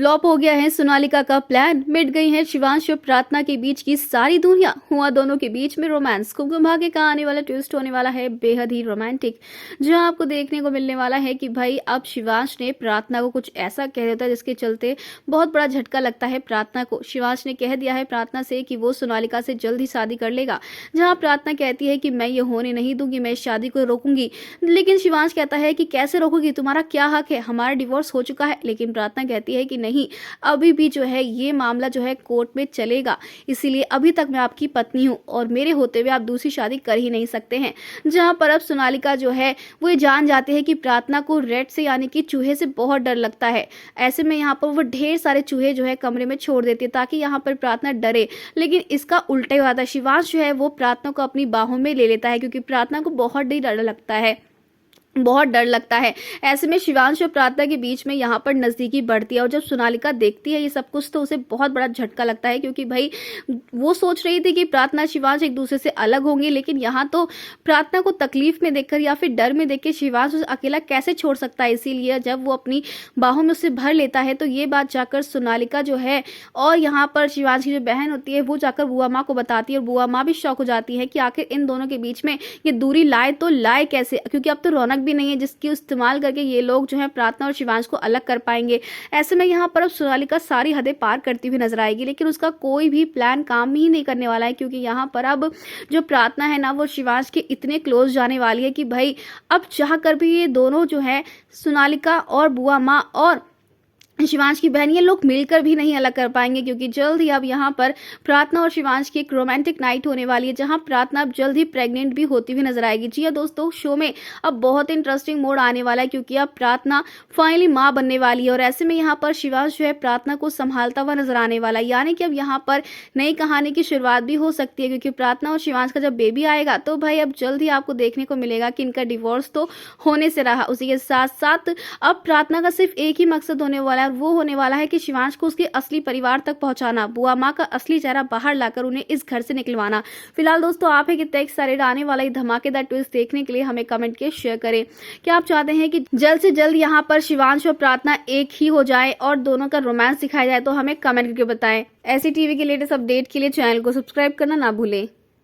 Flop हो गया है सोनालिका का प्लान, मिट गई है शिवांश और प्रार्थना के बीच की सारी दूरियां, हुआ दोनों के बीच में रोमांस। कुमकुम भाग्य का आने वाला ट्विस्ट होने वाला है बेहद ही रोमांटिक, जहां आपको देखने को मिलने वाला है कि भाई अब शिवांश ने प्रार्थना को कुछ ऐसा कह देता है जिसके चलते बहुत बड़ा झटका लगता है प्रार्थना को। शिवांश ने कह दिया है प्रार्थना से कि वो सोनालिका से जल्द ही शादी कर लेगा, जहाँ प्रार्थना कहती है कि मैं ये होने नहीं दूंगी, मैं इस शादी को रोकूंगी। लेकिन शिवांश कहता है कि कैसे रोकूंगी, तुम्हारा क्या हक है, हमारा डिवोर्स हो चुका है। लेकिन प्रार्थना कहती है कि नहीं, अभी भी जो है ये मामला जो है कोर्ट में चलेगा, इसीलिए अभी तक मैं आपकी पत्नी हूँ और मेरे होते हुए आप दूसरी शादी कर ही नहीं सकते हैं। जहां पर अब सोनालिका जो है वो ये जान जाते हैं कि प्रार्थना को रेड से यानी कि चूहे से बहुत डर लगता है। ऐसे में यहाँ पर वो ढेर सारे चूहे जो है कमरे में छोड़ देती है ताकि यहाँ पर प्रार्थना डरे। लेकिन इसका उल्टा ही होता है, शिवांश जो है वो प्रार्थना को अपनी बाहों में ले लेता है क्योंकि प्रार्थना को बहुत डर लगता है, बहुत डर लगता है। ऐसे में शिवांश और प्रार्थना के बीच में यहाँ पर नज़दीकी बढ़ती है और जब सोनालिका देखती है ये सब कुछ तो उसे बहुत बड़ा झटका लगता है, क्योंकि भाई वो सोच रही थी कि प्रार्थना शिवांश एक दूसरे से अलग होंगे, लेकिन यहाँ तो प्रार्थना को तकलीफ में देखकर या फिर डर में देखकर शिवांश उसे अकेला कैसे छोड़ सकता है। इसीलिए जब वो अपनी बाहों में उसे भर लेता है तो ये बात जाकर सोनालिका जो है और यहाँ पर शिवांश की जो बहन होती है वो जाकर बुआ माँ को बताती है और बुआ माँ भी शौक हो जाती है कि आखिर इन दोनों के बीच में ये दूरी लाए तो लाए कैसे, क्योंकि अब तो रौनक भी नहीं है जिसकी इस्तेमाल करके ये लोग जो है प्रार्थना और शिवांश को अलग कर पाएंगे। ऐसे में यहाँ पर अब सोनालिका सारी हदें पार करती हुई नजर आएगी, लेकिन उसका कोई भी प्लान काम ही नहीं करने वाला है, क्योंकि यहाँ पर अब जो प्रार्थना है ना वो शिवांश के इतने क्लोज जाने वाली है कि भाई अब चाह कर भी ये दोनों जो है सोनालिका और बुआ माँ और शिवांश की बहन ये लोग मिलकर भी नहीं अलग कर पाएंगे, क्योंकि जल्द ही अब यहाँ पर प्रार्थना और शिवांश की एक रोमांटिक नाइट होने वाली है जहाँ प्रार्थना अब जल्द ही प्रेग्नेंट भी होती हुई नजर आएगी। जी हाँ दोस्तों, शो में अब बहुत इंटरेस्टिंग मोड आने वाला है क्योंकि अब प्रार्थना फाइनली माँ बनने वाली है और ऐसे में यहाँ पर शिवांश जो है प्रार्थना को संभालता हुआ नजर आने वाला है। यानी कि अब यहाँ पर नई कहानी की शुरुआत भी हो सकती है, क्योंकि प्रार्थना और शिवांश का जब बेबी आएगा तो भाई अब जल्द ही आपको देखने को मिलेगा कि इनका डिवोर्स तो होने से रहा, उसी के साथ साथ अब प्रार्थना का सिर्फ एक ही मकसद होने वाला है, वो होने वाला है कि शिवांश को उसके असली परिवार तक पहुंचाना, बुआ माँ का असली चेहरा बाहर लाकर उन्हें इस घर से निकलवाना। फिलहाल दोस्तों आप है कितने एक्साइटेड आने वाला ये धमाकेदार ट्विस्ट देखने के लिए, हमें कमेंट के शेयर करें। क्या आप चाहते हैं कि जल्द से जल्द यहाँ पर शिवांश और प्रार्थना एक ही हो जाए और दोनों का रोमांस दिखाया जाए, तो हमें कमेंट करके बताएं। ऐसी टीवी के लेटेस्ट अपडेट के लिए चैनल को सब्सक्राइब करना ना भूलें।